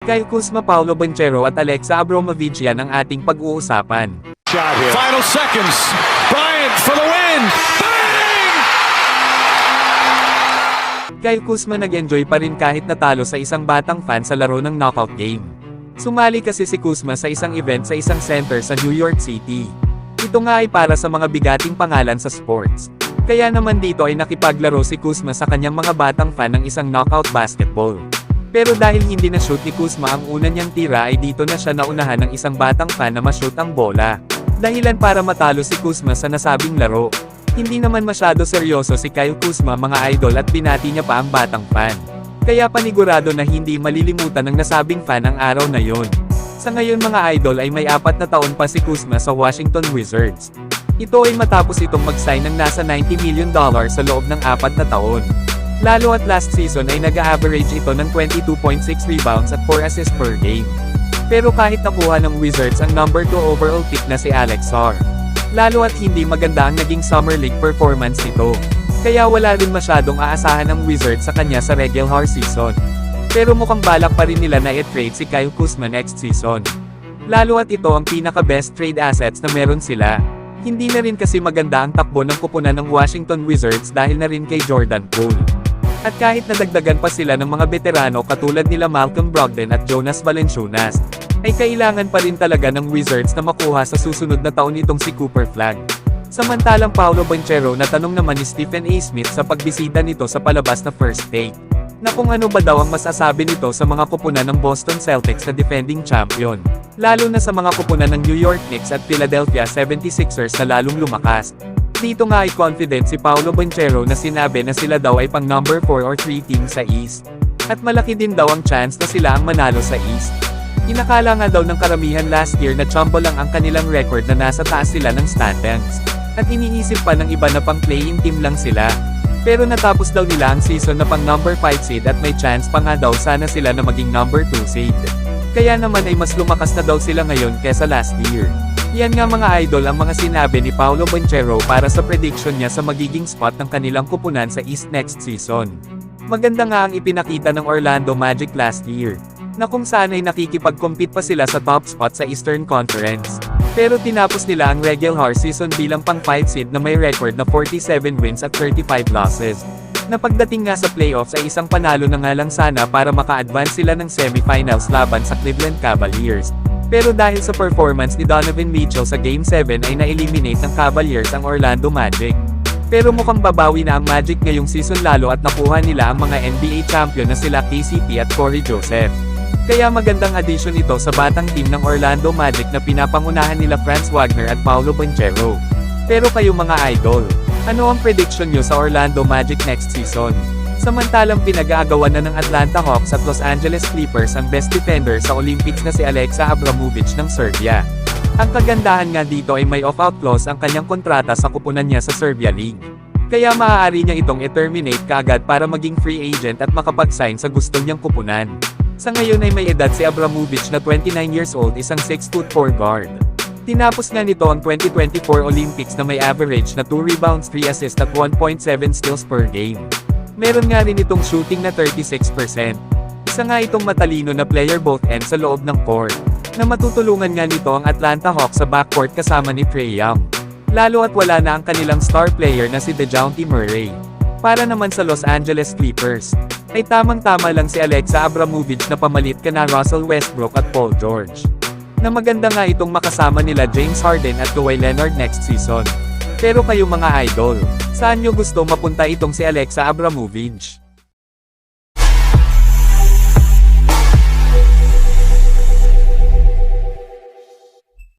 Kyle Kuzma, Paolo Banchero at Alexa Abramovich, yan ang ating pag-uusapan. Final seconds. Bryant for the win. Bang! Kyle Kuzma nag-enjoy pa rin kahit natalo sa isang batang fan sa laro ng knockout game. Sumali kasi si Kuzma sa isang event sa isang center sa New York City. Ito nga ay para sa mga bigating pangalan sa sports. Kaya naman dito ay nakipaglaro si Kuzma sa kanyang mga batang fan ng isang knockout basketball. Pero dahil hindi na-shoot ni Kuzma ang una niyang tira ay dito na siya naunahan ng isang batang fan na ma-shoot ang bola. Dahilan para matalo si Kuzma sa nasabing laro. Hindi naman masyado seryoso si Kyle Kuzma mga idol at binati niya pa ang batang fan. Kaya panigurado na hindi malilimutan ng nasabing fan ang araw na yon. Sa ngayon mga idol ay may 4 na taon pa si Kuzma sa Washington Wizards. Ito ay matapos itong mag-sign ng nasa $90 million sa loob ng 4 na taon. Lalo at last season ay nag-average ito ng 22.6 rebounds at 4 assists per game. Pero kahit nakuha ng Wizards ang number 2 overall pick na si Alex Sarr. Lalo at hindi maganda ang naging Summer League performance nito. Kaya wala rin masyadong aasahan ng Wizards sa kanya sa regular season. Pero mukhang balak pa rin nila na i-trade si Kyle Kuzma next season. Lalo at ito ang pinaka-best trade assets na meron sila. Hindi na rin kasi maganda ang takbo ng kupunan ng Washington Wizards dahil na rin kay Jordan Poole. At kahit nadagdagan pa sila ng mga veterano katulad nila Malcolm Brogdon at Jonas Valanciunas, ay kailangan pa rin talaga ng Wizards na makuha sa susunod na taon itong si Cooper Flagg. Samantalang Paolo Banchero na tanong naman ni Stephen A. Smith sa pagbisita nito sa palabas na First Take, na kung ano ba daw ang masasabi nito sa mga kupunan ng Boston Celtics na defending champion, lalo na sa mga kupunan ng New York Knicks at Philadelphia 76ers na lalong lumakas. Dito nga ay confident si Paolo Banchero na sinabi na sila daw ay pang number 4 or 3 team sa East. At malaki din daw ang chance na sila ang manalo sa East. Inakala nga daw ng karamihan last year na chumbo lang ang kanilang record na nasa taas sila ng standings. At iniisip pa ng iba na pang play-in team lang sila. Pero natapos daw nila ang season na pang number 5 seed at may chance pa nga daw sana sila na maging number 2 seed. Kaya naman ay mas lumakas na daw sila ngayon kesa last year. Yan nga mga idol ang mga sinabi ni Paolo Banchero para sa prediction niya sa magiging spot ng kanilang kupunan sa East next season. Maganda nga ang ipinakita ng Orlando Magic last year, na kung saan ay nakikipag-compete pa sila sa top spot sa Eastern Conference. Pero tinapos nila ang regular season bilang pang 5 seed na may record na 47 wins at 35 losses. Na pagdating nga sa playoffs ay isang panalo na nga lang sana para maka-advance sila ng semifinals laban sa Cleveland Cavaliers. Pero dahil sa performance ni Donovan Mitchell sa Game 7 ay na-eliminate ng Cavaliers ang Orlando Magic. Pero mukhang babawi na ang Magic ngayong season lalo at nakuha nila ang mga NBA champion na sila KCP at Corey Joseph. Kaya magandang addition ito sa batang team ng Orlando Magic na pinapangunahan nila Franz Wagner at Paolo Banchero. Pero kayo mga idol, ano ang prediction nyo sa Orlando Magic next season? Samantalang pinag-aagawan na ng Atlanta Hawks at Los Angeles Clippers ang best defender sa Olympics na si Alexa Abramovich ng Serbia. Ang kagandahan nga dito ay may opt-out clause ang kanyang kontrata sa kupunan niya sa Serbia League. Kaya maaari niya itong i-terminate kaagad para maging free agent at makapag-sign sa gusto niyang kupunan. Sa ngayon ay may edad si Abramovich na 29 years old, isang 6'4" guard. Tinapos nga nito ang 2024 Olympics na may average na 2 rebounds, 3 assists at 1.7 steals per game. Meron nga rin itong shooting na 36%. Isa nga itong matalino na player both ends sa loob ng court, na matutulungan nga nito ang Atlanta Hawks sa backcourt kasama ni Trae Young. Lalo at wala na ang kanilang star player na si DeJounte Murray. Para naman sa Los Angeles Clippers, ay tamang-tama lang si Alexa Abramovich na pamalit kana Russell Westbrook at Paul George. Na maganda nga itong makasama nila James Harden at Kawhi Leonard next season. Pero kayo mga idol, saan nyo gusto mapunta itong si Alexa Abramovich?